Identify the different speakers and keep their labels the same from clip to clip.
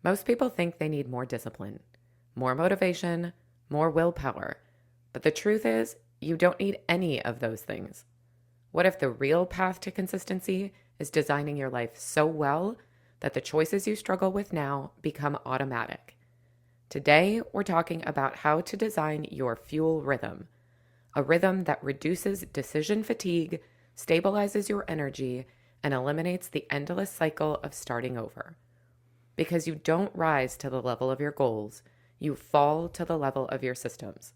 Speaker 1: Most people think they need more discipline, more motivation, more willpower. But the truth is, you don't need any of those things. What if the real path to consistency is designing your life so well that the choices you struggle with now become automatic? Today, we're talking about how to design your fuel rhythm, a rhythm that reduces decision fatigue, stabilizes your energy, and eliminates the endless cycle of starting over. Because you don't rise to the level of your goals, you fall to the level of your systems.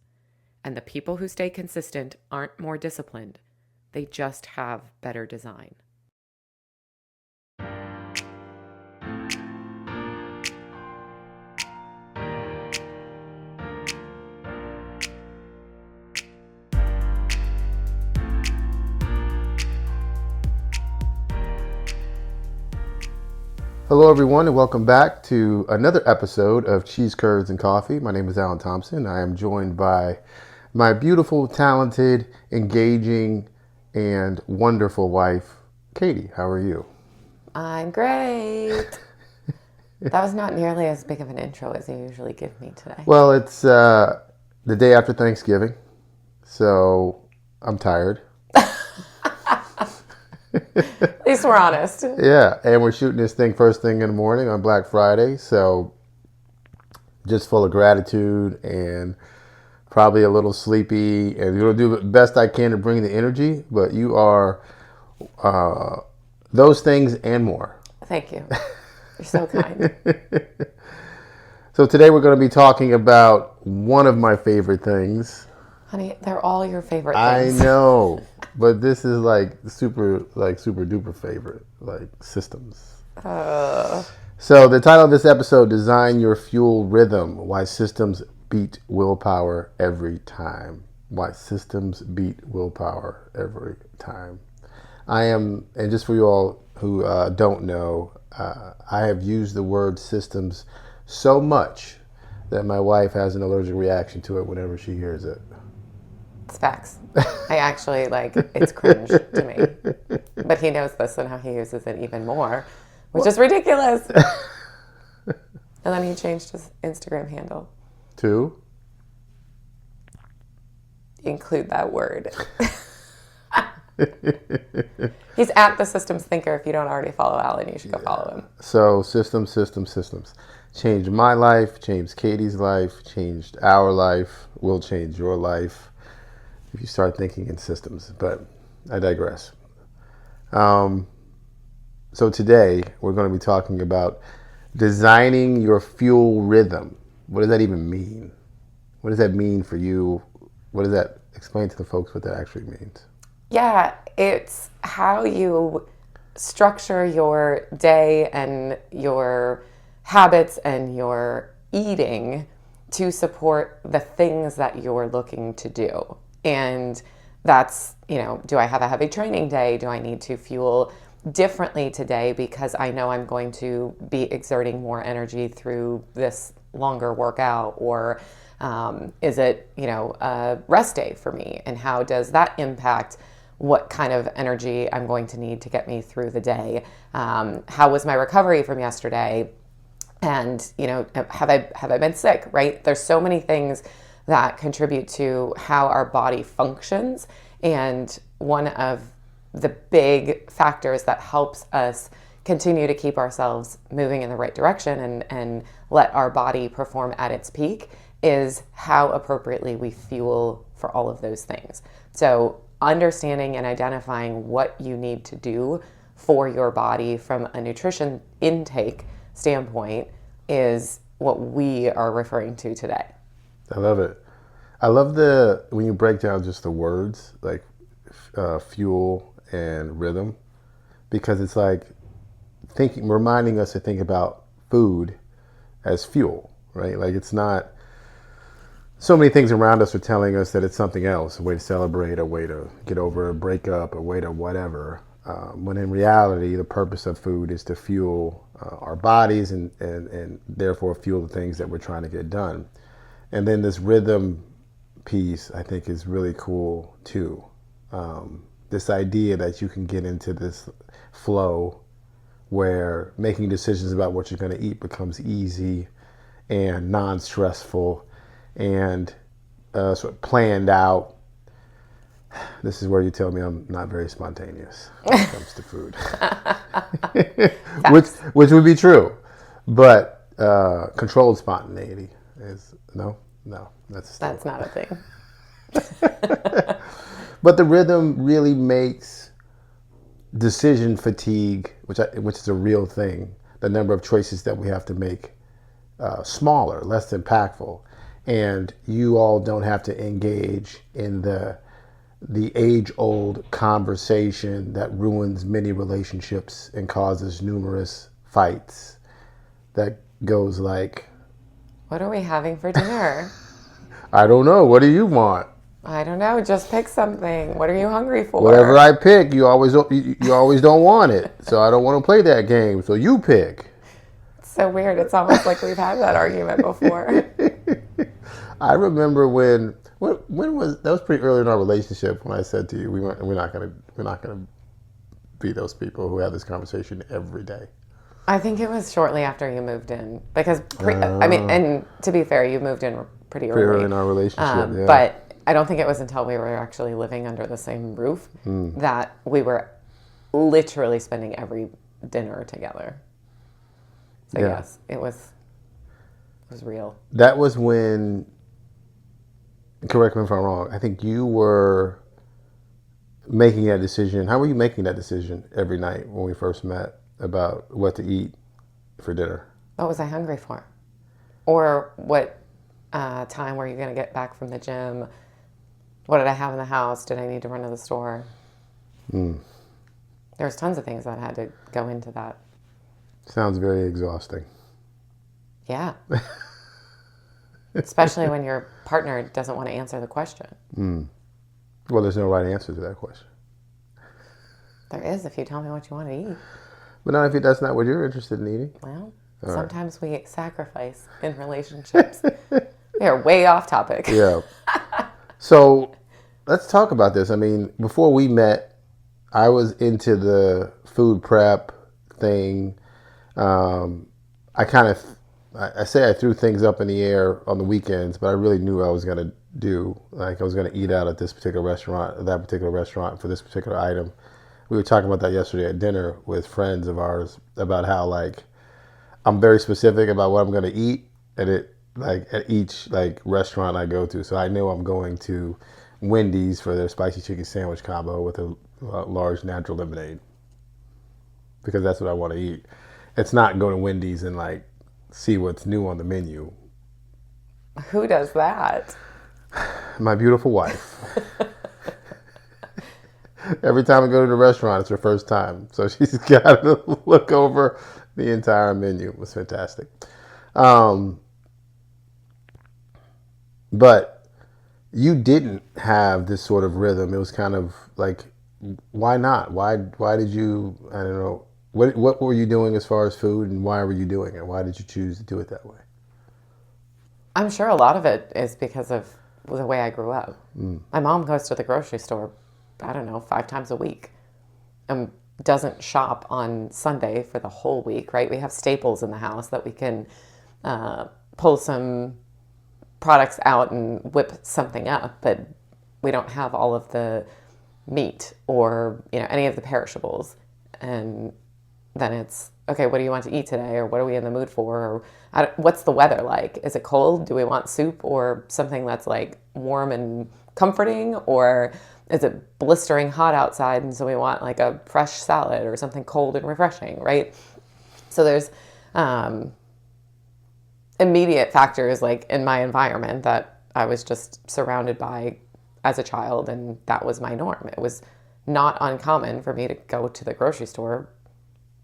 Speaker 1: And the people who stay consistent aren't more disciplined, they just have better design.
Speaker 2: Hello, everyone, and welcome back to another episode of Cheese, Curds, and Coffee. My name is Alan Thompson. I am joined by my beautiful, talented, engaging, and wonderful wife, Katie. How are you?
Speaker 1: I'm great. That was not nearly as big of an intro as you usually give me today.
Speaker 2: Well, it's the day after Thanksgiving, so I'm tired.
Speaker 1: At least we're honest.
Speaker 2: Yeah, and we're shooting this thing first thing in the morning on Black Friday, so just full of gratitude and probably a little sleepy, and going to do the best I can to bring the energy, but you are those things and more.
Speaker 1: Thank you. You're so kind.
Speaker 2: So today we're going to be talking about one of my favorite things.
Speaker 1: Honey, they're all your favorite
Speaker 2: I
Speaker 1: things.
Speaker 2: know, but this is super duper favorite, like systems. So the title of this episode, Design Your Fuel Rhythm, Why Systems Beat Willpower Every Time. Why systems beat willpower every time. And just for you all who don't know, I have used the word systems so much that my wife has an allergic reaction to it whenever she hears it.
Speaker 1: It's facts. I actually, it's cringe to me. But he knows this and how he uses it even more, which is ridiculous. And then he changed his Instagram handle.
Speaker 2: To?
Speaker 1: Include that word. He's at the Systems Thinker. If you don't already follow Alan, you should go follow him.
Speaker 2: So systems. Changed my life, changed Katie's life, changed our life, will change your life if you start thinking in systems. But I digress. So today we're going to be talking about designing your fuel rhythm. What does that even mean? What does that mean for you? What does that explain to the folks what that actually means?
Speaker 1: Yeah, it's how you structure your day and your habits and your eating to support the things that you're looking to do. And that's, do I have a heavy training day? Do I need to fuel differently today because I know I'm going to be exerting more energy through this longer workout? Or is it, a rest day for me? And how does that impact what kind of energy I'm going to need to get me through the day? How was my recovery from yesterday? And, have I been sick, right? There's so many things that contribute to how our body functions. And one of the big factors that helps us continue to keep ourselves moving in the right direction and let our body perform at its peak is how appropriately we fuel for all of those things. So understanding and identifying what you need to do for your body from a nutrition intake standpoint is what we are referring to today.
Speaker 2: I love it. I love when you break down just the words like fuel and rhythm, because it's like reminding us to think about food as fuel, right? Like it's not. So many things around us are telling us that it's something else, a way to celebrate, a way to get over a breakup, a way to whatever. When in reality, the purpose of food is to fuel our bodies and therefore fuel the things that we're trying to get done. And then this rhythm piece, I think, is really cool too. This idea that you can get into this flow where making decisions about what you're going to eat becomes easy and non-stressful and sort of planned out. This is where you tell me I'm not very spontaneous when it comes to food, which would be true, but controlled spontaneity is no, that's
Speaker 1: not a thing.
Speaker 2: But the rhythm really makes decision fatigue, which is a real thing, the number of choices that we have to make smaller, less impactful, and you all don't have to engage in the age-old conversation that ruins many relationships and causes numerous fights. That goes like,
Speaker 1: "What are we having for dinner?"
Speaker 2: I don't know. What do you want?
Speaker 1: I don't know. Just pick something. What are you hungry for?
Speaker 2: Whatever I pick, you always don't want it. So I don't want to play that game. So you pick.
Speaker 1: It's so weird. It's almost like we've had that argument before.
Speaker 2: I remember when was that was pretty early in our relationship when I said to you we're not gonna be those people who have this conversation every day.
Speaker 1: I think it was shortly after you moved in because I mean, and to be fair, you moved in pretty early
Speaker 2: in our relationship. Yeah.
Speaker 1: But I don't think it was until we were actually living under the same roof that we were literally spending every dinner together. So yes, it was real.
Speaker 2: That was when, correct me if I'm wrong, I think you were making that decision. How were you making that decision every night when we first met about what to eat for dinner?
Speaker 1: What was I hungry for? Or what time were you going to get back from the gym? What did I have in the house? Did I need to run to the store? There's tons of things that had to go into that.
Speaker 2: Sounds very exhausting.
Speaker 1: Yeah. Especially when your partner doesn't want to answer the question.
Speaker 2: Well, there's no right answer to that question.
Speaker 1: There is if you tell me what you want to eat.
Speaker 2: But not if that's not what you're interested in eating.
Speaker 1: Well, sometimes we sacrifice in relationships. We are way off topic.
Speaker 2: Yeah. So let's talk about this. I mean, before we met, I was into the food prep thing. I say I threw things up in the air on the weekends, but I really knew what I was going to do. Like I was going to eat out at this particular restaurant, that particular restaurant for this particular item. We were talking about that yesterday at dinner with friends of ours about how like I'm very specific about what I'm going to eat at each like restaurant I go to. So I know I'm going to Wendy's for their spicy chicken sandwich combo with a large natural lemonade because that's what I want to eat. It's not going to Wendy's and like see what's new on the menu.
Speaker 1: Who does that?
Speaker 2: My beautiful wife. Every time I go to the restaurant, it's her first time. So she's got to look over the entire menu. It was fantastic. But you didn't have this sort of rhythm. It was kind of like, why not? Why did you, I don't know, what were you doing as far as food and why were you doing it? Why did you choose to do it that way?
Speaker 1: I'm sure a lot of it is because of the way I grew up. My mom goes to the grocery store, I don't know, 5 times a week and doesn't shop on Sunday for the whole week, right? We have staples in the house that we can pull some products out and whip something up, but we don't have all of the meat or any of the perishables. And then it's, okay, what do you want to eat today? Or what are we in the mood for? Or what's the weather like? Is it cold? Do we want soup or something that's like warm and comforting? Or is it blistering hot outside and so we want like a fresh salad or something cold and refreshing, right? So there's immediate factors like in my environment that I was just surrounded by as a child, and that was my norm. It was not uncommon for me to go to the grocery store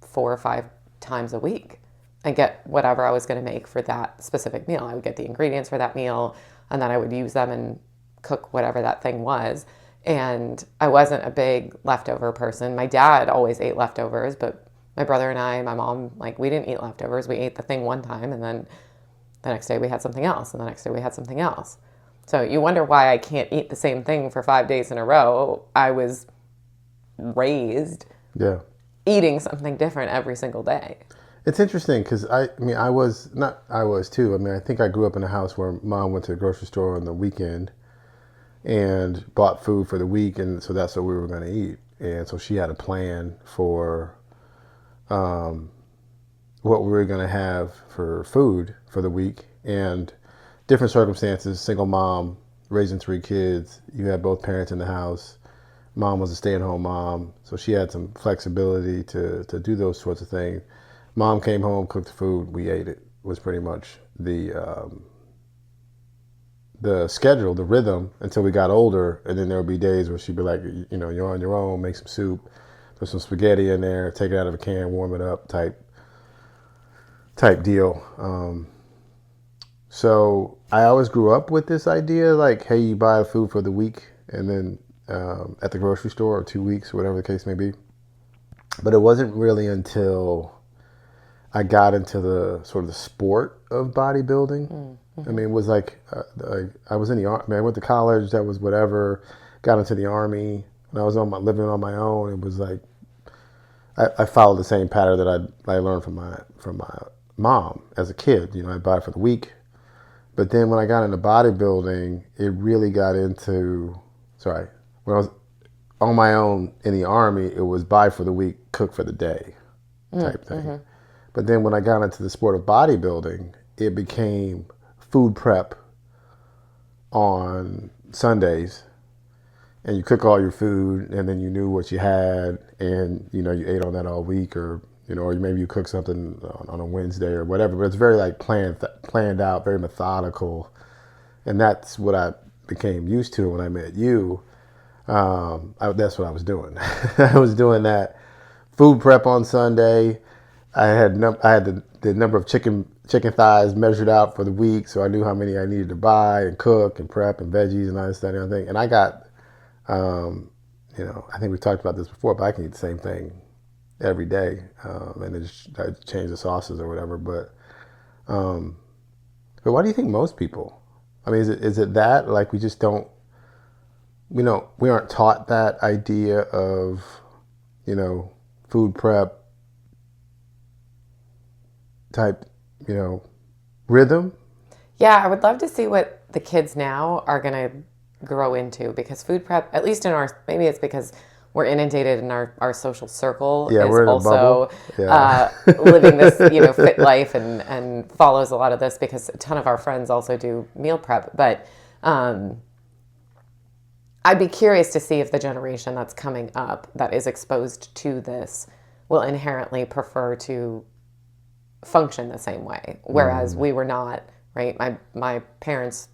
Speaker 1: 4 or 5 times a week and get whatever I was going to make for that specific meal. I would get the ingredients for that meal and then I would use them and cook whatever that thing was. And I wasn't a big leftover person. My dad always ate leftovers, but my brother and I, my mom, like we didn't eat leftovers. We ate the thing one time and then the next day we had something else and the next day we had something else. So you wonder why I can't eat the same thing for 5 days in a row. I was raised eating something different every single day.
Speaker 2: It's interesting because I was too. I mean, I think I grew up in a house where mom went to the grocery store on the weekend and bought food for the week, and so that's what we were going to eat. And so she had a plan for what we were going to have for food for the week, and different circumstances. Single mom, raising 3 kids. You had both parents in the house. Mom was a stay-at-home mom, so she had some flexibility to do those sorts of things. Mom came home, cooked the food, we ate it. Was pretty much the schedule, the rhythm until we got older. And then there would be days where she'd be like, you're on your own, make some soup, put some spaghetti in there, take it out of a can, warm it up, type deal. So I always grew up with this idea, like, hey, you buy food for the week, and then at the grocery store, or 2 weeks, whatever the case may be. But it wasn't really until I got into the sort of the sport of bodybuilding. Mm-hmm. I mean, it was like I was in the army. I went to college. That was whatever. Got into the army. When I was living on my own, it was like I followed the same pattern that I learned from my mom as a kid. I'd buy for the week. But then when I got into bodybuilding, it really got into when I was on my own in the army, it was buy for the week, cook for the day type thing. Mm-hmm. But then when I got into the sport of bodybuilding, it became food prep on Sundays. And you cook all your food, and then you knew what you had, and you ate on that all week, or maybe you cook something on a Wednesday or whatever. But it's very like planned out, very methodical, and that's what I became used to when I met you. That's what I was doing. I was doing that food prep on Sunday. I had the number of chicken thighs measured out for the week, so I knew how many I needed to buy and cook and prep and veggies and all this, that, and everything. And I got, I think we've talked about this before, but I can eat the same thing every day, and I change the sauces or whatever. But why do you think most people? I mean, is it that like we just don't? We aren't taught that idea of, food prep type, rhythm.
Speaker 1: Yeah, I would love to see what the kids now are going to grow into, because food prep, at least maybe it's because we're inundated in our social circle,
Speaker 2: yeah,
Speaker 1: is also living this, fit life and follows a lot of this, because a ton of our friends also do meal prep. But I'd be curious to see if the generation that's coming up that is exposed to this will inherently prefer to function the same way, whereas we were not, right? My parents,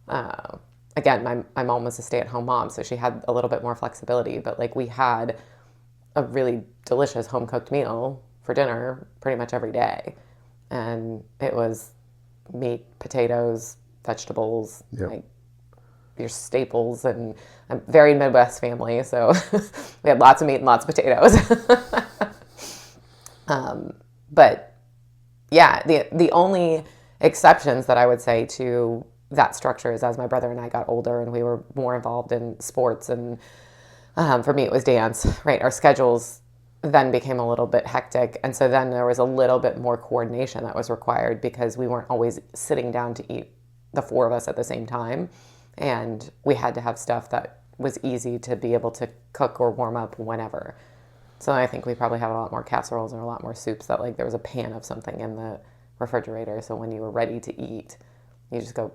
Speaker 1: again, my mom was a stay-at-home mom, so she had a little bit more flexibility, but like we had a really delicious home-cooked meal for dinner pretty much every day, and it was meat, potatoes, vegetables,
Speaker 2: yep.
Speaker 1: Like your staples. And I'm a very Midwest family, so we had lots of meat and lots of potatoes. But yeah, the only exceptions that I would say to that structure is as my brother and I got older and we were more involved in sports, and for me it was dance, right? Our schedules then became a little bit hectic, and so then there was a little bit more coordination that was required, because we weren't always sitting down to eat, the four of us at the same time, and we had to have stuff that was easy to be able to cook or warm up whenever. So I think we probably had a lot more casseroles and a lot more soups, that like there was a pan of something in the refrigerator, so when you were ready to eat, you just go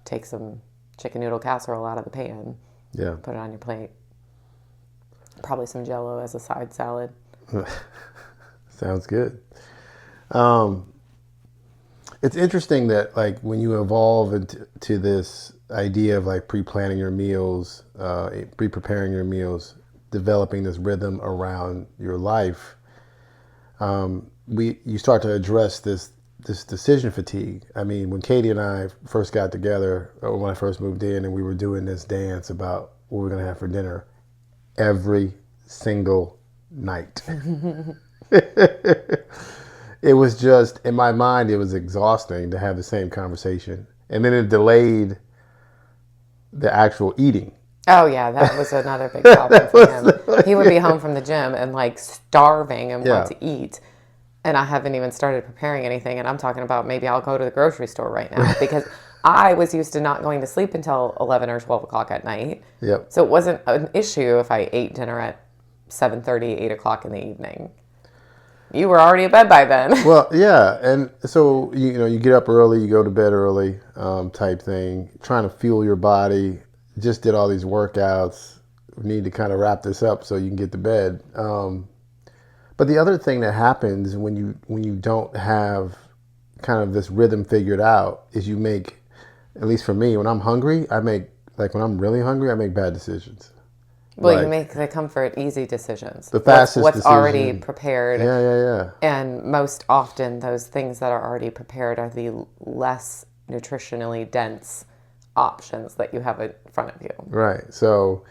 Speaker 1: take some chicken noodle casserole out of the pan, put it on your plate. Probably some Jell-O as a side salad.
Speaker 2: Sounds good. It's interesting that like when you evolve into this idea of like pre-planning your meals, pre-preparing your meals, developing this rhythm around your life, you start to address this decision fatigue. I mean, when Katie and I first got together, or when I first moved in, and we were doing this dance about what we're going to have for dinner every single night. It was just, in my mind, it was exhausting to have the same conversation. And then it delayed the actual eating.
Speaker 1: Oh yeah, that was another big problem for him. He would be home from the gym and like starving and want
Speaker 2: Yeah.
Speaker 1: to eat. And I haven't even started preparing anything. And I'm talking about maybe I'll go to the grocery store right now because I was used to not going to sleep until 11 or 12 o'clock at night.
Speaker 2: Yep.
Speaker 1: So it wasn't an issue if I ate dinner at 7:30, 8 o'clock in the evening. You were already in bed by then.
Speaker 2: Well, yeah, and so you get up early, you go to bed early, type thing. Trying to fuel your body. Just did all these workouts. We need to kind of wrap this up so you can get to bed. But the other thing that happens when you don't have kind of this rhythm figured out is you make, at least for me, when I'm hungry, when I'm really hungry, I make bad decisions.
Speaker 1: Well, you make the comfort easy decisions.
Speaker 2: The fastest
Speaker 1: what's
Speaker 2: decision.
Speaker 1: already prepared.
Speaker 2: Yeah.
Speaker 1: And most often, those things that are already prepared are the less nutritionally dense options that you have in front of you.
Speaker 2: Right. So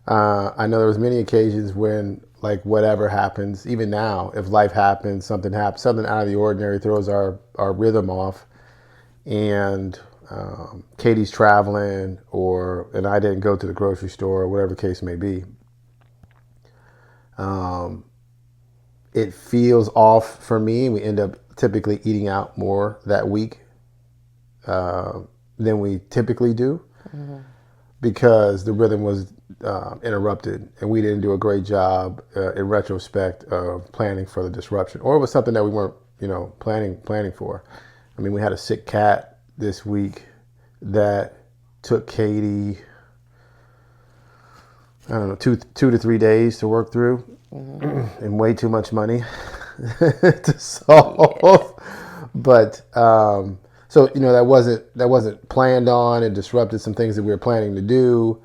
Speaker 2: I know there was many occasions when, like, whatever happens, even now, if life happens, something out of the ordinary throws our rhythm off, and Katie's traveling, and I didn't go to the grocery store, or whatever the case may be. It feels off for me. We end up typically eating out more that week than we typically do, because the rhythm was interrupted, and we didn't do a great job in retrospect of planning for the disruption, or it was something that we weren't planning for. I mean, we had a sick cat this week that took Katie, I don't know, two to 3 days to work through, and way too much money to solve. Yeah. But so that wasn't planned on. It disrupted some things that we were planning to do,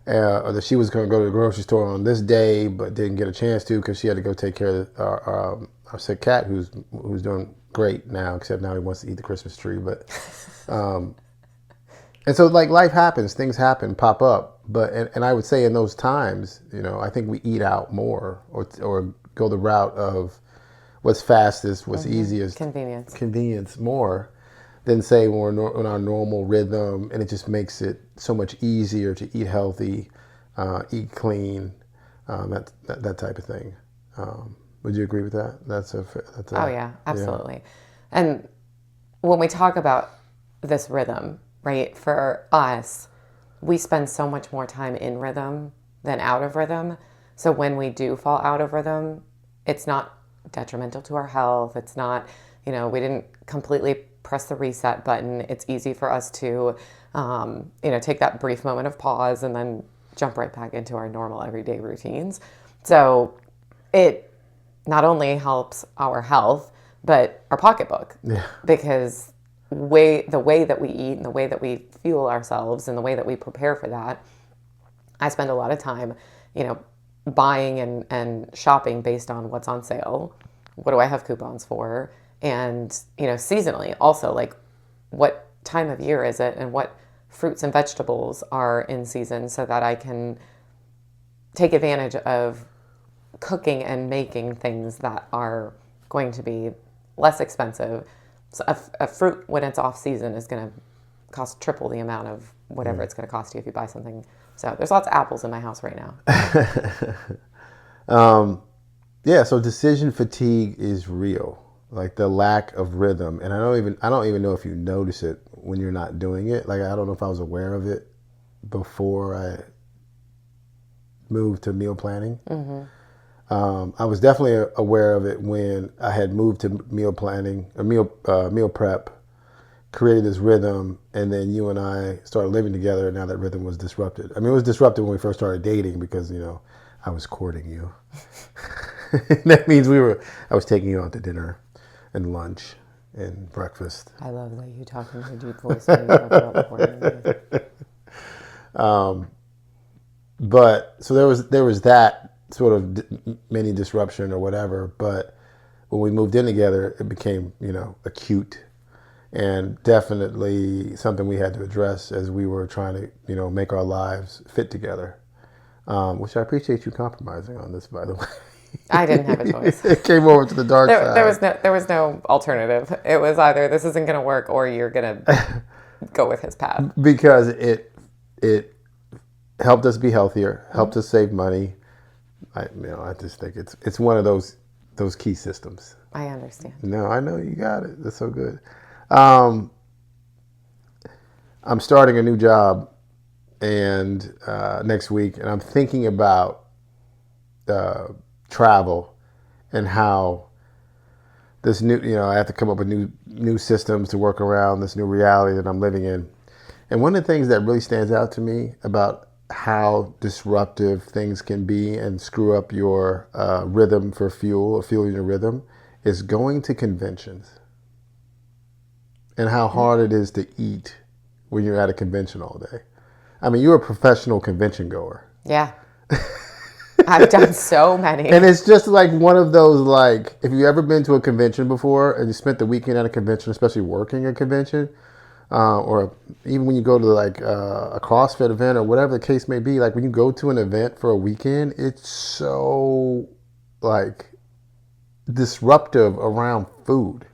Speaker 2: or that she was going to go to the grocery store on this day, but didn't get a chance to because she had to go take care of our sick cat, who's doing great now, except now he wants to eat the Christmas tree. But and so, like, life happens, things happen, pop up. But and I would say in those times, I think we eat out more, or go the route of what's fastest, what's easiest, convenience more than, say, when we're in our normal rhythm, and it just makes it so much easier to eat healthy, eat clean, that type of thing. Would you agree with that?
Speaker 1: Oh yeah, absolutely. Yeah. And when we talk about this rhythm, right, for us, we spend so much more time in rhythm than out of rhythm. So when we do fall out of rhythm, it's not detrimental to our health. It's not, we didn't completely press the reset button. It's easy for us to, take that brief moment of pause and then jump right back into our normal everyday routines. So it not only helps our health, but our pocketbook.
Speaker 2: Yeah.
Speaker 1: Because the way that we eat and the way that we fuel ourselves and the way that we prepare for that, I spend a lot of time, buying and shopping based on what's on sale. What do I have coupons for? And, seasonally also, like, what time of year is it and what fruits and vegetables are in season, so that I can take advantage of cooking and making things that are going to be less expensive. So a fruit, when it's off season, is going to cost triple the amount of whatever it's going to cost you if you buy something. So there's lots of apples in my house right now.
Speaker 2: Yeah, so decision fatigue is real, like the lack of rhythm. And I don't even know if you notice it when you're not doing it. Like, I don't know if I was aware of it before I moved to meal planning. Mm-hmm. I was definitely aware of it when I had moved to meal planning, or meal prep, created this rhythm, and then you and I started living together, and now that rhythm was disrupted. I mean, it was disrupted when we first started dating because, I was courting you. That means I was taking you out to dinner and lunch and breakfast.
Speaker 1: I love that you talk in your deep voice when you talk about courting.
Speaker 2: But so there was that sort of mini disruption or whatever, but when we moved in together, it became, acute, and definitely something we had to address as we were trying to, make our lives fit together, which I appreciate you compromising on this, by the way.
Speaker 1: I didn't have a choice.
Speaker 2: It came over to the dark side.
Speaker 1: There was no alternative. It was either this isn't going to work or you're going to go with his path.
Speaker 2: Because helped us be healthier, helped us save money. I just think it's one of those key systems.
Speaker 1: I understand.
Speaker 2: No, I know you got it. That's so good. Um, I'm starting a new job and next week, and I'm thinking about travel and how this new, I have to come up with new systems to work around this new reality that I'm living in. And one of the things that really stands out to me about how disruptive things can be and screw up your rhythm for fuel or fueling your rhythm is going to conventions and how hard it is to eat when you're at a convention all day. I mean, you're a professional convention goer.
Speaker 1: Yeah. I've done so many.
Speaker 2: And it's just like one of those, like, if you've ever been to a convention before and you spent the weekend at a convention, especially working a convention, or even when you go to like a CrossFit event or whatever the case may be, like when you go to an event for a weekend, it's so like disruptive around food.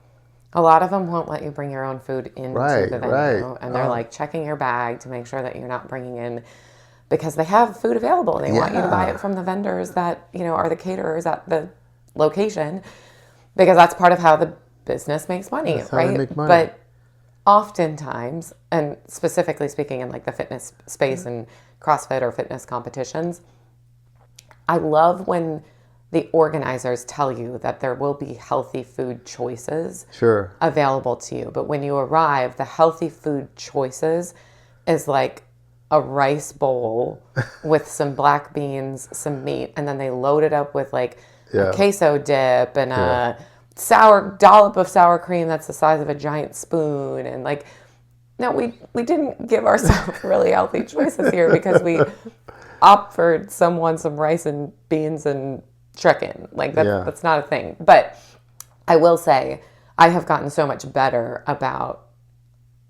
Speaker 1: A lot of them won't let you bring your own food into
Speaker 2: Right,
Speaker 1: the venue.
Speaker 2: right.
Speaker 1: And they're like checking your bag to make sure that you're not bringing in, because they have food available. They want you to buy it from the vendors that, are the caterers at the location, because that's part of how the business makes money,
Speaker 2: That's how
Speaker 1: right?
Speaker 2: they make money.
Speaker 1: But oftentimes, and specifically speaking in like the fitness space and CrossFit or fitness competitions, I love when the organizers tell you that there will be healthy food choices
Speaker 2: Sure.
Speaker 1: available to you. But when you arrive, the healthy food choices is like a rice bowl with some black beans, some meat, and then they load it up with like a queso dip and a sour dollop of sour cream that's the size of a giant spoon. And like, no, we didn't give ourselves really healthy choices here because we offered someone some rice and beans and chicken. Like that's not a thing. But I will say I have gotten so much better about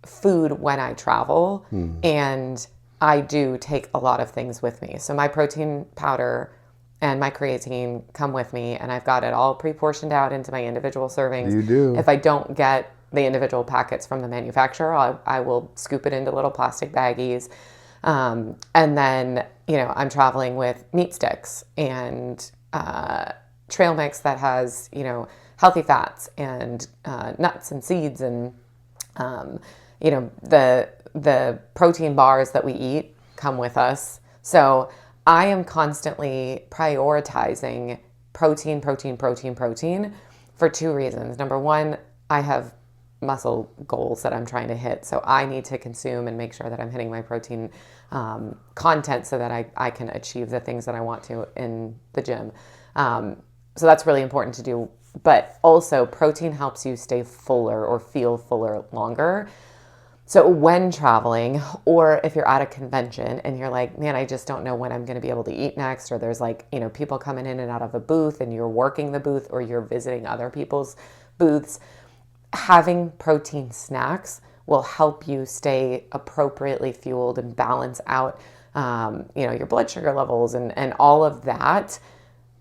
Speaker 1: food when I travel, and I do take a lot of things with me. So my protein powder and my creatine come with me, and I've got it all pre-portioned out into my individual servings.
Speaker 2: You do.
Speaker 1: If I don't get the individual packets from the manufacturer, I will scoop it into little plastic baggies. And then, I'm traveling with meat sticks and trail mix that has, healthy fats and nuts and seeds and, the protein bars that we eat come with us. So I am constantly prioritizing protein for two reasons. Number one, I have muscle goals that I'm trying to hit. So I need to consume and make sure that I'm hitting my protein content so that I can achieve the things that I want to in the gym. So that's really important to do. But also protein helps you stay fuller or feel fuller longer. So when traveling, or if you're at a convention and you're like, man, I just don't know when I'm going to be able to eat next, or there's like, people coming in and out of a booth and you're working the booth or you're visiting other people's booths, having protein snacks will help you stay appropriately fueled and balance out, your blood sugar levels and all of that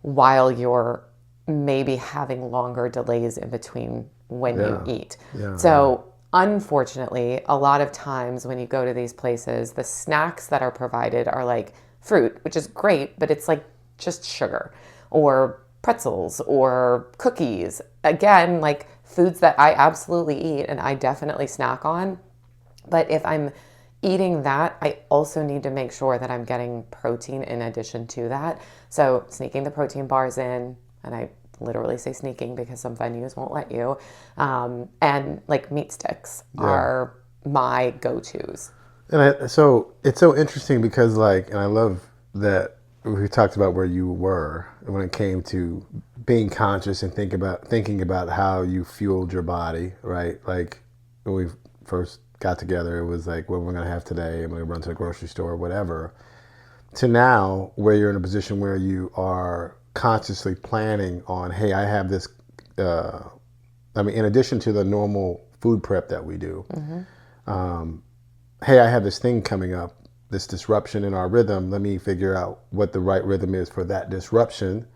Speaker 1: while you're maybe having longer delays in between when you eat. So unfortunately, a lot of times when you go to these places, the snacks that are provided are like fruit, which is great, but it's like just sugar or pretzels or cookies. Again, like foods that I absolutely eat and I definitely snack on. But if I'm eating that, I also need to make sure that I'm getting protein in addition to that. So sneaking the protein bars in, and I literally say sneaking because some venues won't let you, and like meat sticks are my go-tos.
Speaker 2: And so it's so interesting because and I love that we talked about where you were when it came to being conscious and thinking about how you fueled your body, right? Like when we first got together, it was like, what we're going to have today, and we run to the grocery store or whatever, to now where you're in a position where you are consciously planning on, hey, I have this, in addition to the normal food prep that we do, hey, I have this thing coming up, this disruption in our rhythm. Let me figure out what the right rhythm is for that disruption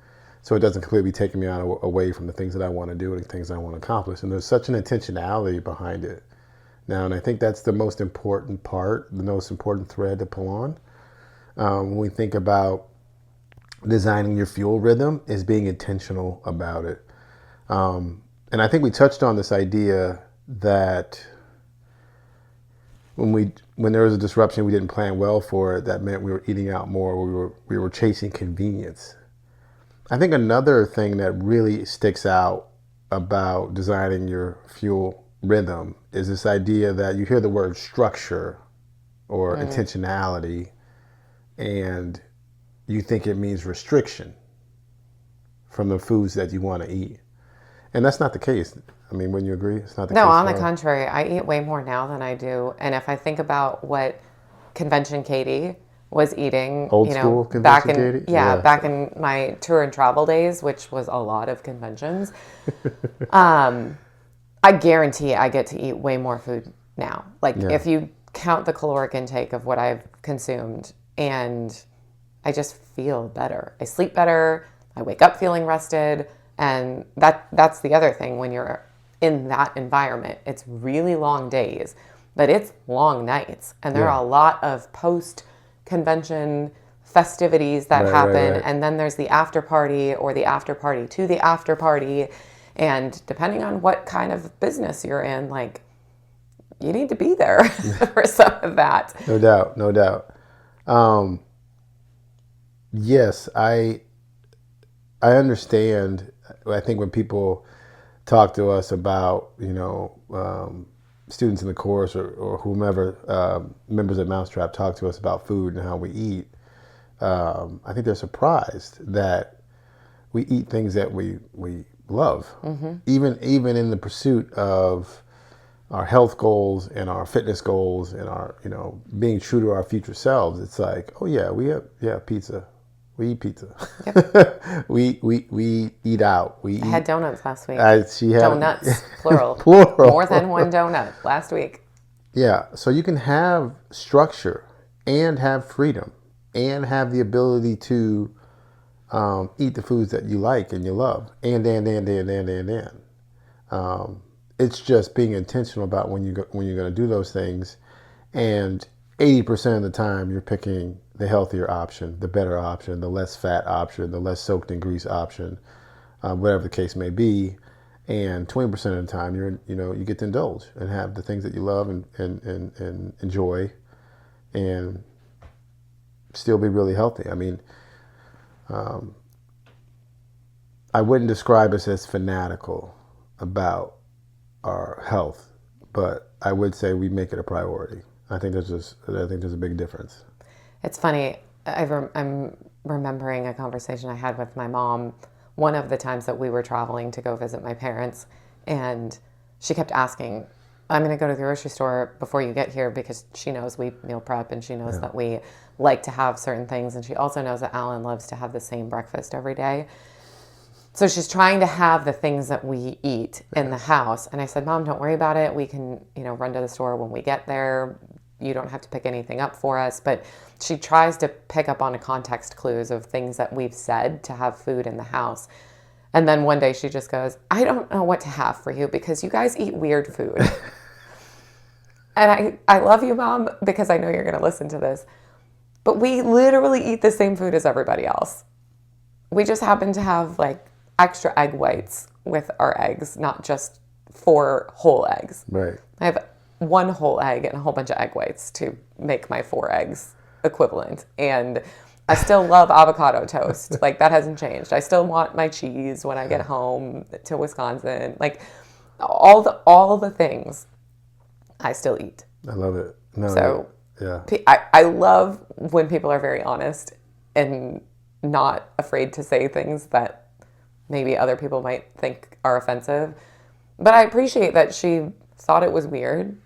Speaker 2: so it doesn't completely take me away from the things that I want to do and the things I want to accomplish. And there's such an intentionality behind it now, and I think that's the most important part, the most important thread to pull on. when we think about designing your fuel rhythm, is being intentional about it. And I think we touched on this idea that when there was a disruption, we didn't plan well for it. That meant we were eating out more. We were chasing convenience. I think another thing that really sticks out about designing your fuel rhythm is this idea that you hear the word structure or intentionality, and you think it means restriction from the foods that you want to eat. And that's not the case. I mean, wouldn't you agree? It's not the
Speaker 1: No,
Speaker 2: case
Speaker 1: on
Speaker 2: at
Speaker 1: the
Speaker 2: all.
Speaker 1: contrary, I eat way more now than I do. And if I think about what Convention Katie was eating,
Speaker 2: Old school
Speaker 1: back
Speaker 2: convention,
Speaker 1: in,
Speaker 2: Katie?
Speaker 1: yeah,
Speaker 2: Yeah.
Speaker 1: back in my tour and travel days, which was a lot of conventions, I guarantee I get to eat way more food now. Like
Speaker 2: Yeah.
Speaker 1: if you count the caloric intake of what I've consumed, and I just feel better. I sleep better. I wake up feeling rested, and that's the other thing when you're in that environment. It's really long days, but it's long nights, and there
Speaker 2: Yeah.
Speaker 1: are a lot of post convention festivities that happen,
Speaker 2: Right.
Speaker 1: and then there's the after party or the after party to the after party, and depending on what kind of business you're in, like you need to be there for some of that.
Speaker 2: No doubt. No doubt. Yes, I understand. I think when people talk to us about, students in the course or whomever, members of Mousetrap talk to us about food and how we eat, I think they're surprised that we eat things that we love, even in the pursuit of our health goals and our fitness goals and our being true to our future selves. It's like, oh yeah, we have pizza. We eat pizza.
Speaker 1: Yep.
Speaker 2: we eat out.
Speaker 1: I had donuts last week.
Speaker 2: She had
Speaker 1: Donuts, plural.
Speaker 2: plural.
Speaker 1: More than one donut last week.
Speaker 2: Yeah. So you can have structure and have freedom and have the ability to eat the foods that you like and you love. It's just being intentional about when you're going to do those things, and 80% of the time you're picking the healthier option, the better option, the less fat option, the less soaked in grease option, whatever the case may be. And 20% of the time you get to indulge and have the things that you love and enjoy, and still be really healthy. I mean, I wouldn't describe us as fanatical about our health, but I would say we make it a priority. I think there's a big difference.
Speaker 1: It's funny. I'm remembering a conversation I had with my mom one of the times that we were traveling to go visit my parents, and she kept asking, I'm going to go to the grocery store before you get here, because she knows we meal prep, and she knows that we like to have certain things, and she also knows that Alan loves to have the same breakfast every day. So she's trying to have the things that we eat in the house. And I said, Mom, don't worry about it. We can, run to the store when we get there. You don't have to pick anything up for us. But she tries to pick up on a context clues of things that we've said to have food in the house. And then one day she just goes, I don't know what to have for you because you guys eat weird food. And I love you, Mom, because I know you're going to listen to this. But we literally eat the same food as everybody else. We just happen to have like extra egg whites with our eggs, not just 4 whole eggs.
Speaker 2: Right.
Speaker 1: I have 1 whole egg and a whole bunch of egg whites to make my 4 eggs equivalent. And I still love avocado toast. Like, that hasn't changed. I still want my cheese when I get home to Wisconsin. Like, all the things I still eat.
Speaker 2: I love it. No,
Speaker 1: So
Speaker 2: yeah.
Speaker 1: I love when people are very honest and not afraid to say things that maybe other people might think are offensive. But I appreciate that she thought it was weird.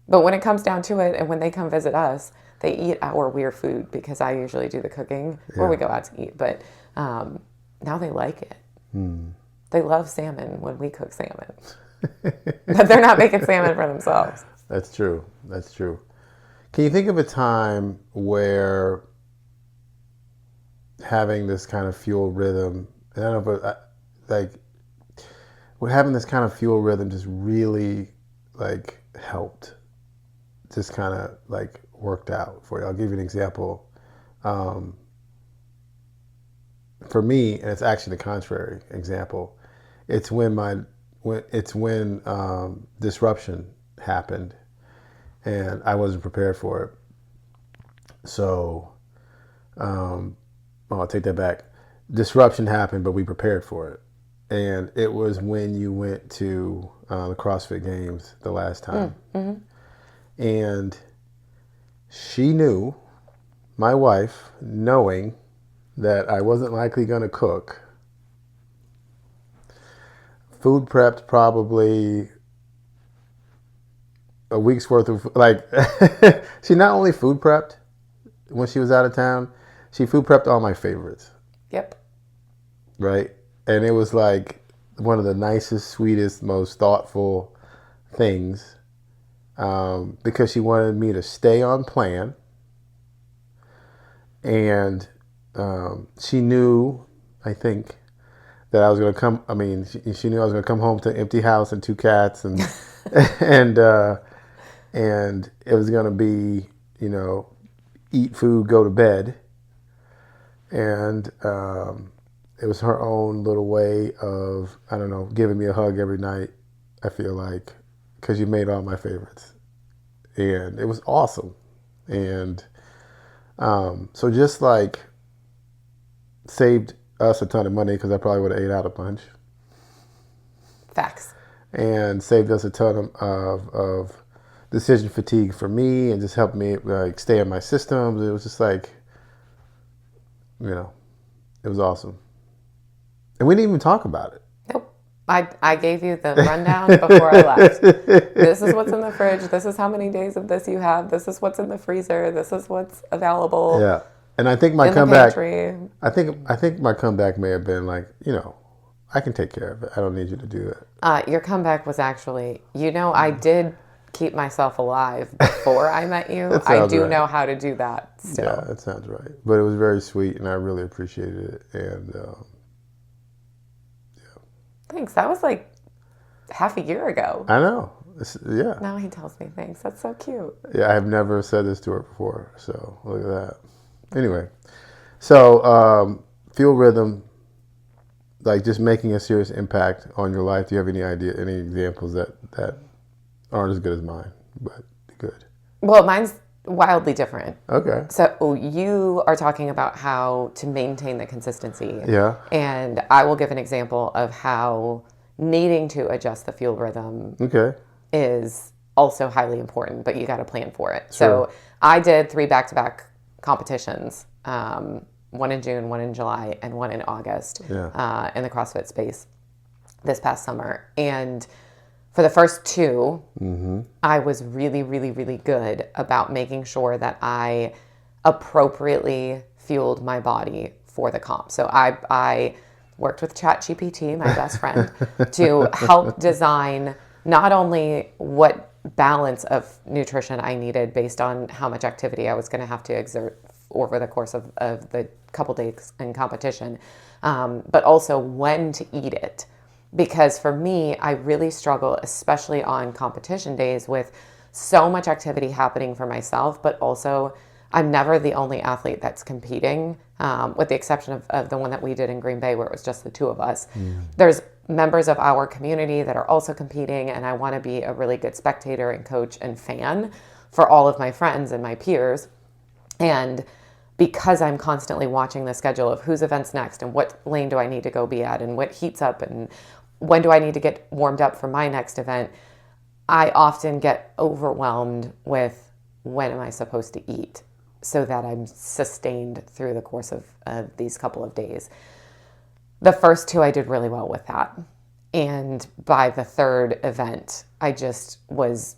Speaker 1: But when it comes down to it, and when they come visit us, they eat our weird food because I usually do the cooking or we go out to eat. But now they like it. They love salmon when we cook salmon. But they're not making salmon for themselves.
Speaker 2: That's true. That's true. Can you think of a time where having this kind of fuel rhythm, and I don't know, but having this kind of fuel rhythm just really helped, just kind of worked out for you? I'll give you an example. Um, for me, and it's actually the contrary example. It's when disruption happened, and I wasn't prepared for it. So, I'll take that back. Disruption happened, but we prepared for it. And it was when you went to the CrossFit Games the last time. And she knew, my wife, knowing that I wasn't likely going to cook, food prepped probably a week's worth of, like, she not only food prepped when she was out of town, she food prepped all my favorites.
Speaker 1: Yep.
Speaker 2: Right? And it was like one of the nicest, sweetest, most thoughtful things, because she wanted me to stay on plan. And she knew, I think, that I was going to come. I mean, she knew I was going to come home to an empty house and 2 cats, and and it was going to be, eat food, go to bed, and it was her own little way of, I don't know, giving me a hug every night. I feel like, because you made all my favorites, and it was awesome, and so just like saved us a ton of money, because I probably would have ate out a bunch.
Speaker 1: Facts.
Speaker 2: And saved us a ton of decision fatigue for me, and just helped me like stay in my systems. It was just like, it was awesome. And we didn't even talk about it.
Speaker 1: Nope. I gave you the rundown before I left. This is what's in the fridge. This is how many days of this you have. This is what's in the freezer. This is what's available.
Speaker 2: Yeah. And I think my comeback, I think my comeback may have been like, I can take care of it. I don't need you to do it.
Speaker 1: Your comeback was actually, I did keep myself alive before I met you. I do know how to do that still.
Speaker 2: Yeah, that sounds right. But it was very sweet, and I really appreciated it. And
Speaker 1: thanks. That was like half a year ago.
Speaker 2: I know. Yeah.
Speaker 1: Now he tells me thanks. That's so cute.
Speaker 2: Yeah, I have never said this to her before. So look at that. Anyway, so fuel rhythm, like just making a serious impact on your life. Do you have any examples that aren't as good as mine, but good?
Speaker 1: Well, mine's wildly different.
Speaker 2: Okay.
Speaker 1: So you are talking about how to maintain the consistency.
Speaker 2: Yeah.
Speaker 1: And I will give an example of how needing to adjust the fuel rhythm is also highly important, but you got to plan for it.
Speaker 2: Sure.
Speaker 1: So I did 3 back-to-back competitions, one in June, one in July, and one in August in the CrossFit space this past summer. And for the first 2, I was really, really, really good about making sure that I appropriately fueled my body for the comp. So I worked with ChatGPT, my best friend, to help design not only what balance of nutrition I needed based on how much activity I was going to have to exert over the course of the couple days in competition, but also when to eat it. Because for me, I really struggle, especially on competition days, with so much activity happening for myself, but also I'm never the only athlete that's competing, with the exception of the one that we did in Green Bay where it was just the 2 of us. There's members of our community that are also competing, and I want to be a really good spectator and coach and fan for all of my friends and my peers. And because I'm constantly watching the schedule of whose event's next and what lane do I need to go be at and what heats up and when do I need to get warmed up for my next event, I often get overwhelmed with when am I supposed to eat so that I'm sustained through the course of these couple of days. The first 2, I did really well with that. And by the 3rd event, I just was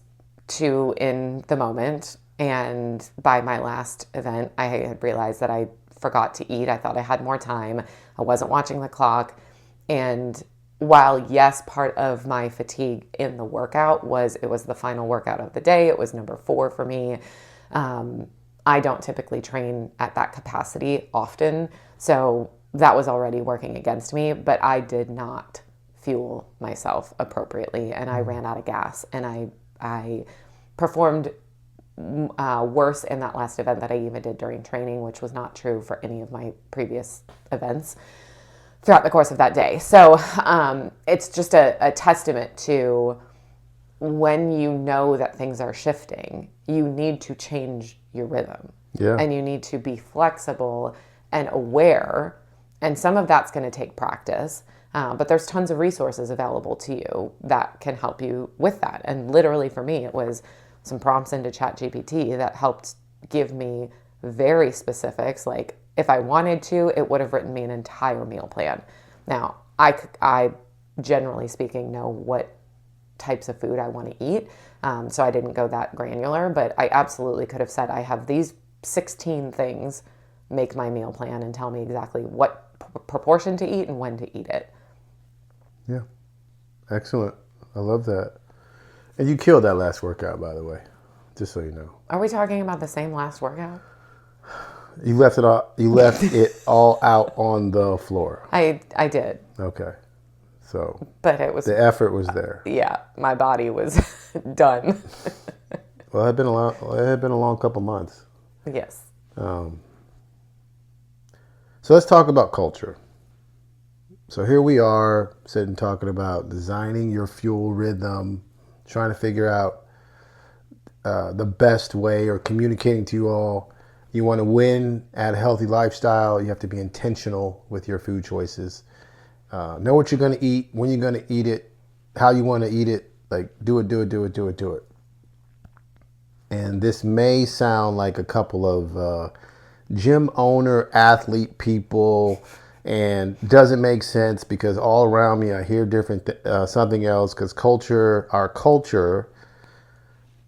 Speaker 1: too in the moment. And by my last event, I had realized that I forgot to eat. I thought I had more time. I wasn't watching the clock. And while, yes, part of my fatigue in the workout was it was the final workout of the day, it was number 4 for me. I don't typically train at that capacity often. So that was already working against me, but I did not fuel myself appropriately, and I ran out of gas, and I performed worse in that last event that I even did during training, which was not true for any of my previous events throughout the course of that day. So it's just a testament to when you know that things are shifting, you need to change your rhythm.
Speaker 2: Yeah.
Speaker 1: And you need to be flexible and aware. And some of that's going to take practice. But there's tons of resources available to you that can help you with that. And literally for me, it was some prompts into ChatGPT that helped give me very specifics. Like if I wanted to, it would have written me an entire meal plan. Now, I generally speaking know what types of food I want to eat. So I didn't go that granular, but I absolutely could have said, I have these 16 things, make my meal plan and tell me exactly what proportion to eat and when to eat it.
Speaker 2: Yeah. Excellent. I love that. And you killed that last workout, by the way, just so you know.
Speaker 1: Are we talking about the same last workout?
Speaker 2: You left it all. You left it all out on the floor.
Speaker 1: I did.
Speaker 2: Okay. So.
Speaker 1: But it was.
Speaker 2: The effort was there.
Speaker 1: Yeah, my body was done.
Speaker 2: Well, it had been a long. It had been a long couple months.
Speaker 1: Yes.
Speaker 2: So let's talk about culture. So here we are sitting talking about designing your fuel rhythm, trying to figure out the best way or communicating to you all. You want to win at a healthy lifestyle. You have to be intentional with your food choices. Know what you're going to eat, when you're going to eat it, how you want to eat it. Like do it. And this may sound like a couple of gym owner, athlete people, and doesn't make sense because all around me I hear different something else. Because our culture,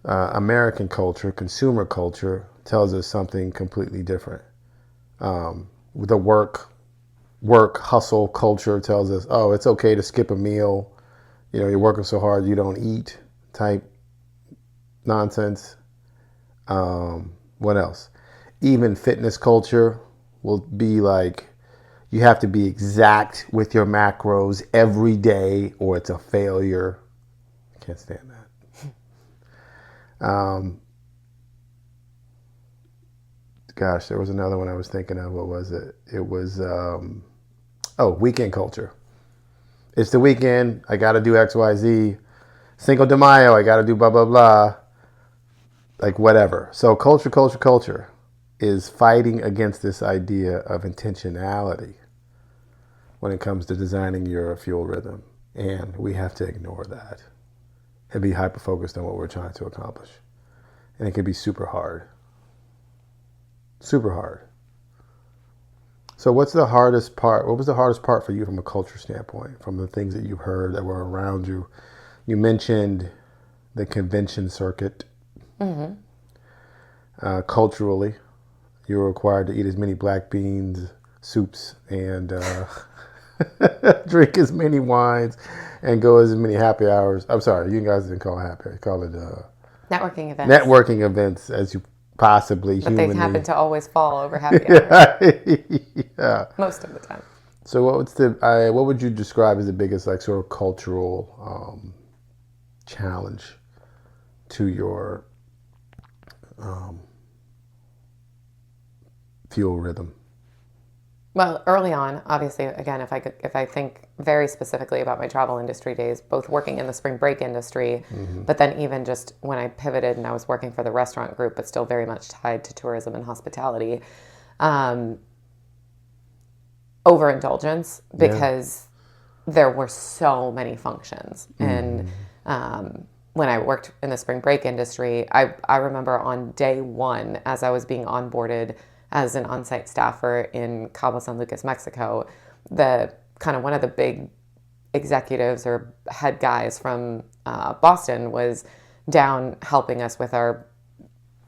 Speaker 2: American culture, consumer culture, tells us something completely different. The work hustle culture tells us, oh, it's okay to skip a meal. You know, you're working so hard you don't eat type nonsense. What else? Even fitness culture will be like, you have to be exact with your macros every day or it's a failure. I can't stand that. Gosh, there was another one I was thinking of. What was it? It was, weekend culture. It's the weekend. I got to do X, Y, Z. Cinco de Mayo. I got to do blah, blah, blah. Like whatever. So culture is fighting against this idea of intentionality when it comes to designing your fuel rhythm. And we have to ignore that and be hyper-focused on what we're trying to accomplish. And it can be super hard. Super hard. So what's the hardest part? What was the hardest part for you from a culture standpoint, from the things that you've heard that were around you? You mentioned the convention circuit. Mm-hmm. Culturally, you were required to eat as many black beans, soups, and drink as many wines, and go as many happy hours. I'm sorry, you guys didn't call it happy. You call it
Speaker 1: networking events.
Speaker 2: Networking events as you possibly
Speaker 1: but
Speaker 2: humanly.
Speaker 1: They happen to always fall over happy hours.
Speaker 2: Yeah.
Speaker 1: Most of the time.
Speaker 2: So what would you describe as the biggest like sort of cultural challenge to your fuel rhythm?
Speaker 1: Well, early on, obviously, again, if I think very specifically about my travel industry days, both working in the spring break industry, but then even just when I pivoted and I was working for the restaurant group, but still very much tied to tourism and hospitality, overindulgence because there were so many functions. And when I worked in the spring break industry, I remember on day one, as I was being onboarded as an on-site staffer in Cabo San Lucas, Mexico, one of the big executives or head guys from Boston was down helping us with our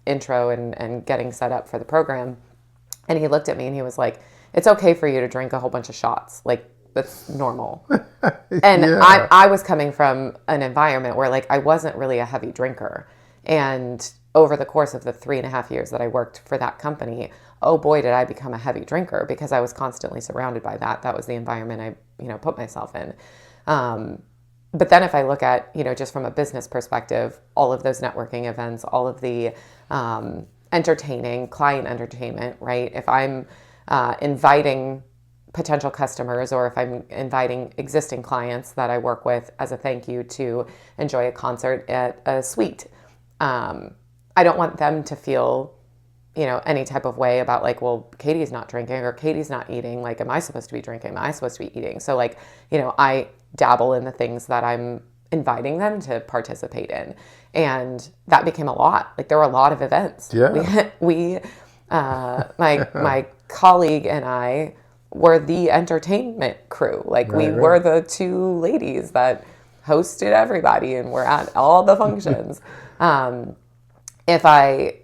Speaker 1: intro and getting set up for the program. And he looked at me and he was like, it's okay for you to drink a whole bunch of shots. Like, that's normal. And I was coming from an environment where like I wasn't really a heavy drinker. And over the course of the 3.5 years that I worked for that company, oh boy, did I become a heavy drinker because I was constantly surrounded by that. That was the environment I, put myself in. but then if I look at, just from a business perspective, all of those networking events, all of the entertaining, client entertainment, right? If I'm inviting potential customers, or if I'm inviting existing clients that I work with as a thank you to enjoy a concert at a suite, I don't want them to feel, any type of way about like, well, Katie's not drinking or Katie's not eating. Like, am I supposed to be drinking? Am I supposed to be eating? So like, I dabble in the things that I'm inviting them to participate in. And that became a lot. Like, there were a lot of events.
Speaker 2: Yeah.
Speaker 1: My colleague and I were the entertainment crew. Like, we
Speaker 2: Right.
Speaker 1: were the two ladies that hosted everybody and were at all the functions. If I,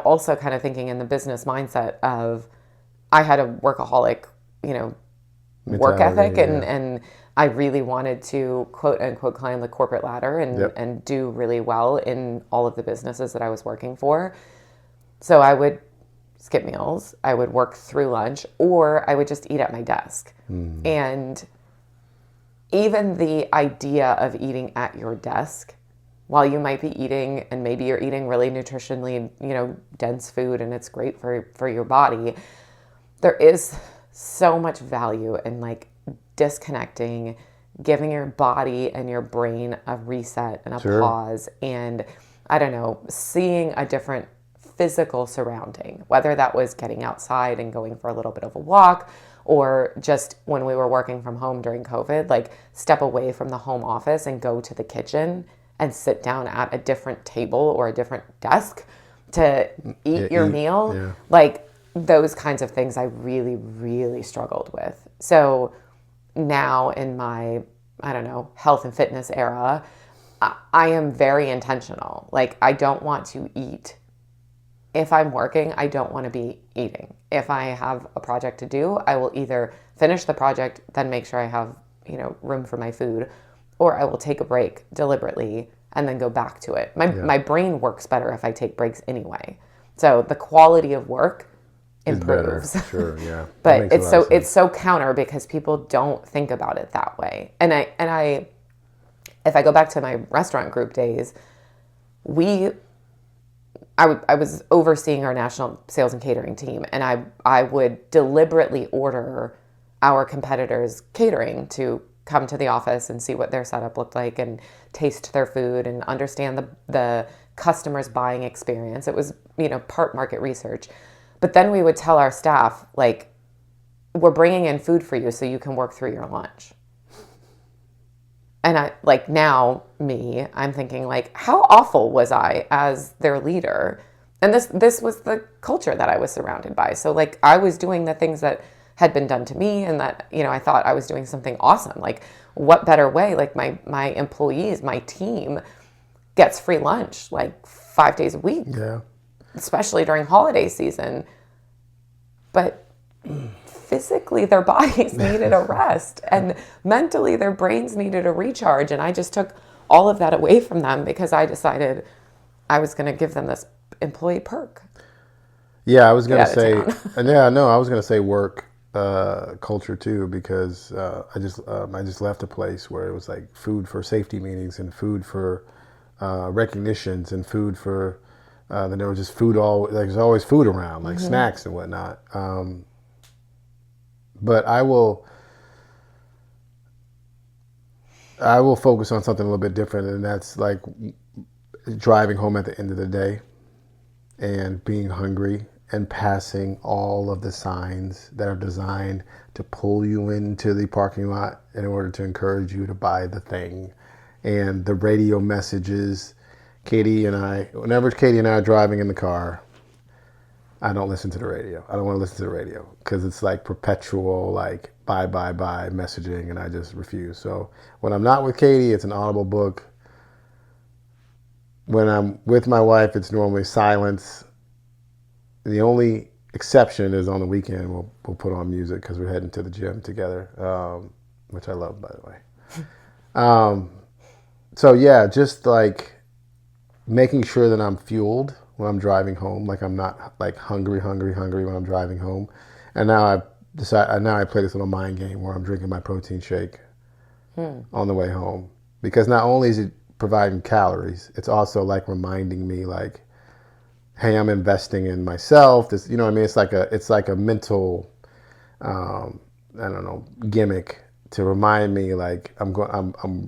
Speaker 1: also kind of thinking in the business mindset of, I had a workaholic, work ethic, and I really wanted to quote unquote climb the corporate ladder and do really well in all of the businesses that I was working for. So I would skip meals, I would work through lunch, or I would just eat at my desk. And even the idea of eating at your desk, while you might be eating, and maybe you're eating really nutritionally, dense food, and it's great for your body, there is so much value in like disconnecting, giving your body and your brain a reset and a pause, and I don't know, seeing a different physical surrounding, whether that was getting outside and going for a little bit of a walk, or just when we were working from home during COVID, like step away from the home office and go to the kitchen and sit down at a different table or a different desk to eat your meal.
Speaker 2: Yeah.
Speaker 1: Like, those kinds of things I really, really struggled with. So now in my, I don't know, health and fitness era, I am very intentional. Like, I don't want to eat. If I'm working, I don't want to be eating. If I have a project to do, I will either finish the project, then make sure I have, room for my food, or I will take a break deliberately and then go back to it. My brain works better if I take breaks anyway. So the quality of work improves.
Speaker 2: Sure, yeah.
Speaker 1: But it's so counter because people don't think about it that way. And I if I go back to my restaurant group days, I was overseeing our national sales and catering team, and I would deliberately order our competitors' catering to come to the office and see what their setup looked like and taste their food and understand the customer's buying experience. It was, part market research. But then we would tell our staff, like, we're bringing in food for you so you can work through your lunch. And I'm thinking, like, how awful was I as their leader? And this was the culture that I was surrounded by. So, like, I was doing the things that had been done to me, and that, I thought I was doing something awesome. Like, what better way? Like, my employees, my team gets free lunch, like, 5 days a week.
Speaker 2: Yeah.
Speaker 1: Especially during holiday season. But physically, their bodies needed a rest, and mentally, their brains needed a recharge. And I just took all of that away from them because I decided I was going to give them this employee perk.
Speaker 2: Yeah, I was going to say, I was going to say work culture too, because I just left a place where it was like food for safety meetings and food for recognitions and food for then there was just food there's always food around, like snacks and whatnot. But I will focus on something a little bit different, and that's like driving home at the end of the day and being hungry and passing all of the signs that are designed to pull you into the parking lot in order to encourage you to buy the thing. And the radio messages, whenever Katie and I are driving in the car, I don't listen to the radio. I don't want to listen to the radio because it's like perpetual, like buy messaging, and I just refuse. So when I'm not with Katie, it's an audible book. When I'm with my wife, it's normally silence. The only exception is on the weekend, we'll put on music because we're heading to the gym together, which I love, by the way. So yeah, just like making sure that I'm fueled when I'm driving home, like I'm not like hungry when I'm driving home. And now I play this little mind game where I'm drinking my protein shake on the way home, because not only is it providing calories, it's also like reminding me like, hey, I'm investing in myself. This, you know what I mean? It's like a mental, I don't know, gimmick to remind me like I'm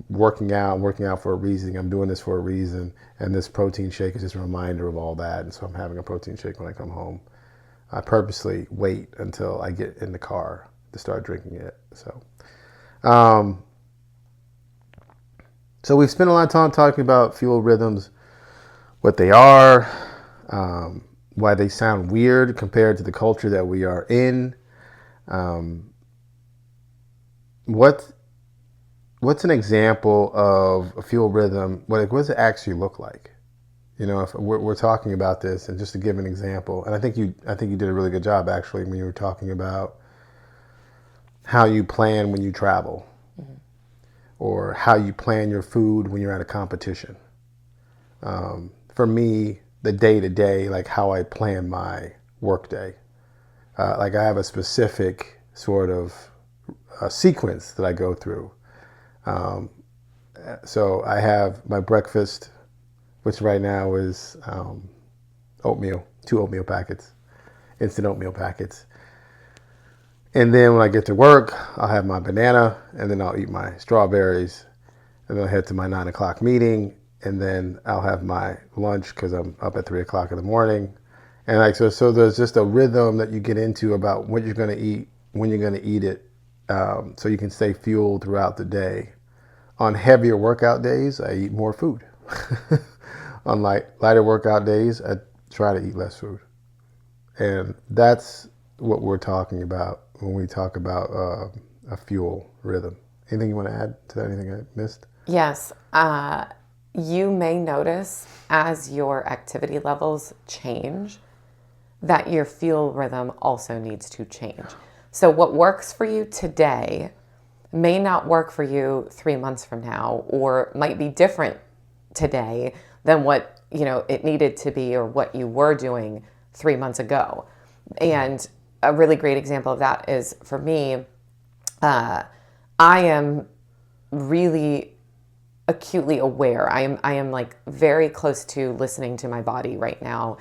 Speaker 2: working out. I'm working out for a reason. I'm doing this for a reason. And this protein shake is just a reminder of all that. And so I'm having a protein shake when I come home. I purposely wait until I get in the car to start drinking it. Um, so we've spent a lot of time talking about fuel rhythms, what they are, why they sound weird compared to the culture that we are in. What's an example of a fuel rhythm? What does it actually look like? You know, if we're talking about this, and just to give an example, and I think you did a really good job actually when you were talking about how you plan when you travel, or how you plan your food when you're at a competition. For me, the day to day, like how I plan my work day, like I have a specific sort of sequence that I go through. So I have my breakfast, which right now is oatmeal, 2 oatmeal packets, instant oatmeal packets. And then when I get to work, I'll have my banana, and then I'll eat my strawberries, and then I'll head to my 9 o'clock meeting, and then I'll have my lunch because I'm up at 3 o'clock in the morning. And like so there's just a rhythm that you get into about what you're going to eat, when you're going to eat it, so you can stay fueled throughout the day. On heavier workout days, I eat more food. On lighter workout days, I try to eat less food. And that's what we're talking about when we talk about a fuel rhythm. Anything you want to add to that? Anything I missed?
Speaker 1: Yes. You may notice as your activity levels change that your fuel rhythm also needs to change. So what works for you today may not work for you 3 months from now, or might be different today than what, you know, it needed to be or what you were doing 3 months ago. And a really great example of that is for me, I am really acutely aware. I am like very close to listening to my body right now,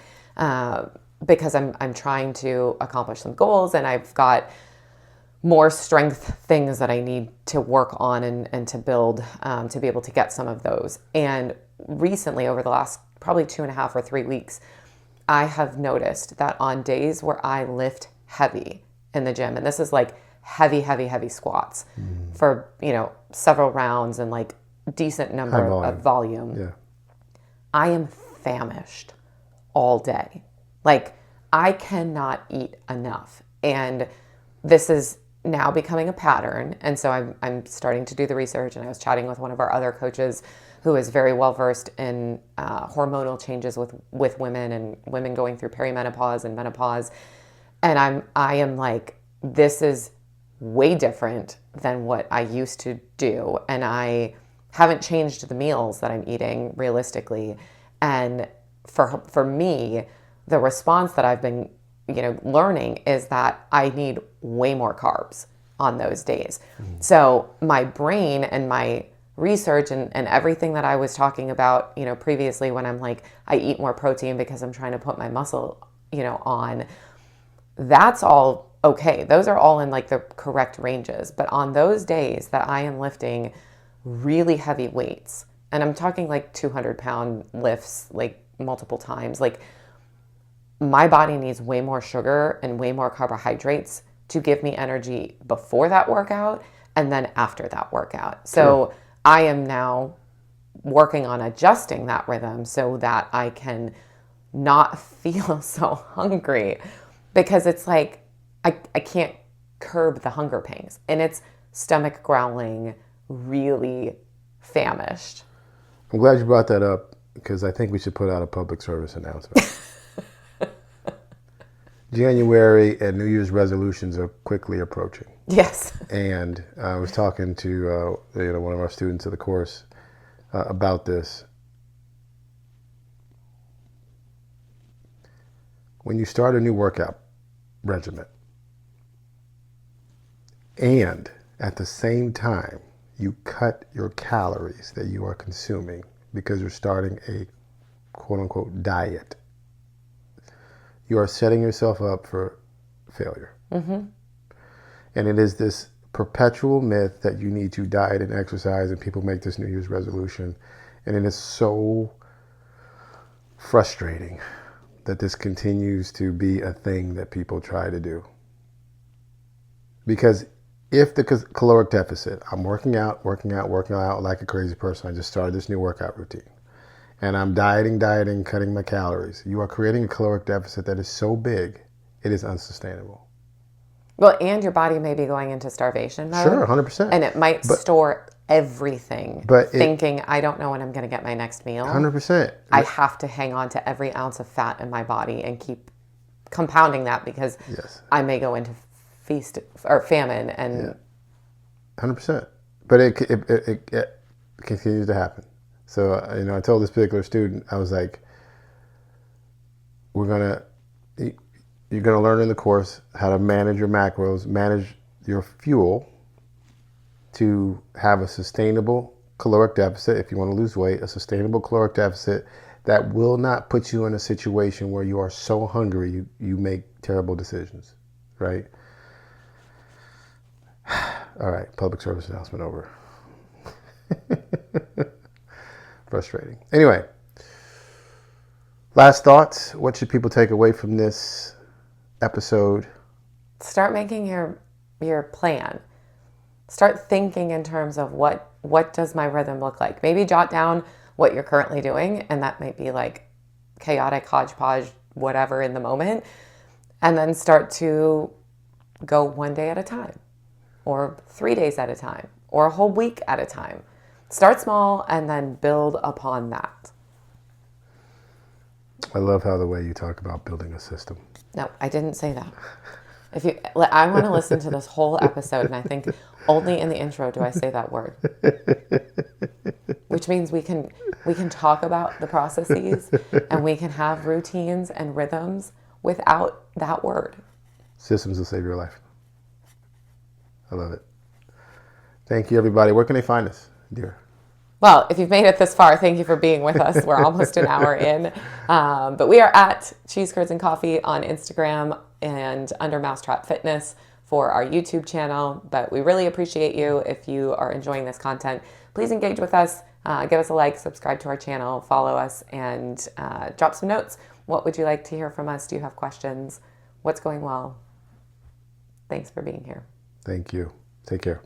Speaker 1: because I'm trying to accomplish some goals, and I've got more strength things that I need to work on and to build, to be able to get some of those. And recently, over the last probably 2.5 or 3 weeks, I have noticed that on days where I lift heavy in the gym, and this is like heavy squats for, you know, several rounds and like decent number of volume.
Speaker 2: Yeah.
Speaker 1: I am famished all day. Like I cannot eat enough. And this is now becoming a pattern. And so I'm starting to do the research, and I was chatting with one of our other coaches who is very well versed in hormonal changes with women and women going through perimenopause and menopause. And I am like, this is way different than what I used to do. And I haven't changed the meals that I'm eating realistically. And for me, the response that I've been, you know, learning is that I need way more carbs on those days. So my brain and my research and everything that I was talking about, you know, previously when I'm like, I eat more protein because I'm trying to put my muscle, you know, on, that's all okay. Those are all in like the correct ranges. But on those days that I am lifting really heavy weights, and I'm talking like 200-pound lifts, like multiple times, like my body needs way more sugar and way more carbohydrates to give me energy before that workout and then after that workout. So I am now working on adjusting that rhythm so that I can not feel so hungry, because it's like I can't curb the hunger pangs, and it's stomach growling, really famished.
Speaker 2: I'm glad you brought that up, because I think we should put out a public service announcement. January and New Year's resolutions are quickly approaching.
Speaker 1: Yes.
Speaker 2: And I was talking to one of our students of the course about this. When you start a new workout regimen, and at the same time you cut your calories that you are consuming because you're starting a quote unquote diet, you are setting yourself up for failure. And it is this perpetual myth that you need to diet and exercise, and people make this New Year's resolution. And it is so frustrating that this continues to be a thing that people try to do. Because if the caloric deficit, I'm working out like a crazy person. I just started this new workout routine. And I'm dieting, cutting my calories. You are creating a caloric deficit that is so big, it is unsustainable.
Speaker 1: Well, and your body may be going into starvation mode.
Speaker 2: Sure, 100%.
Speaker 1: And it might store everything, thinking, I don't know when I'm going to get my next meal.
Speaker 2: 100%.
Speaker 1: I have to hang on to every ounce of fat in my body and keep compounding that because I may go into feast or famine. And
Speaker 2: 100%. But it continues to happen. So, I told this particular student, I was like, you're going to learn in the course how to manage your macros, manage your fuel to have a sustainable caloric deficit. If you want to lose weight, a sustainable caloric deficit that will not put you in a situation where you are so hungry, you make terrible decisions, right? All right, public service announcement over. Frustrating. Anyway, last thoughts. What should people take away from this episode?
Speaker 1: Start making your plan. Start thinking in terms of what does my rhythm look like. Maybe jot down what you're currently doing, and that might be like chaotic hodgepodge, whatever in the moment, and then start to go one day at a time, or 3 days at a time, or a whole week at a time. Start small and then build upon that.
Speaker 2: I love how the way you talk about building a system.
Speaker 1: No, I didn't say that. I want to listen to this whole episode, and I think only in the intro do I say that word. Which means we can talk about the processes and we can have routines and rhythms without that word.
Speaker 2: Systems will save your life. I love it. Thank you, everybody. Where can they find us, dear?
Speaker 1: Well, if you've made it this far, thank you for being with us. We're almost an hour in. But we are at Cheese, Curds, and Coffee on Instagram and under Mousetrap Fitness for our YouTube channel. But we really appreciate you. If you are enjoying this content, please engage with us. Give us a like, subscribe to our channel, follow us, and drop some notes. What would you like to hear from us? Do you have questions? What's going well? Thanks for being here.
Speaker 2: Thank you. Take care.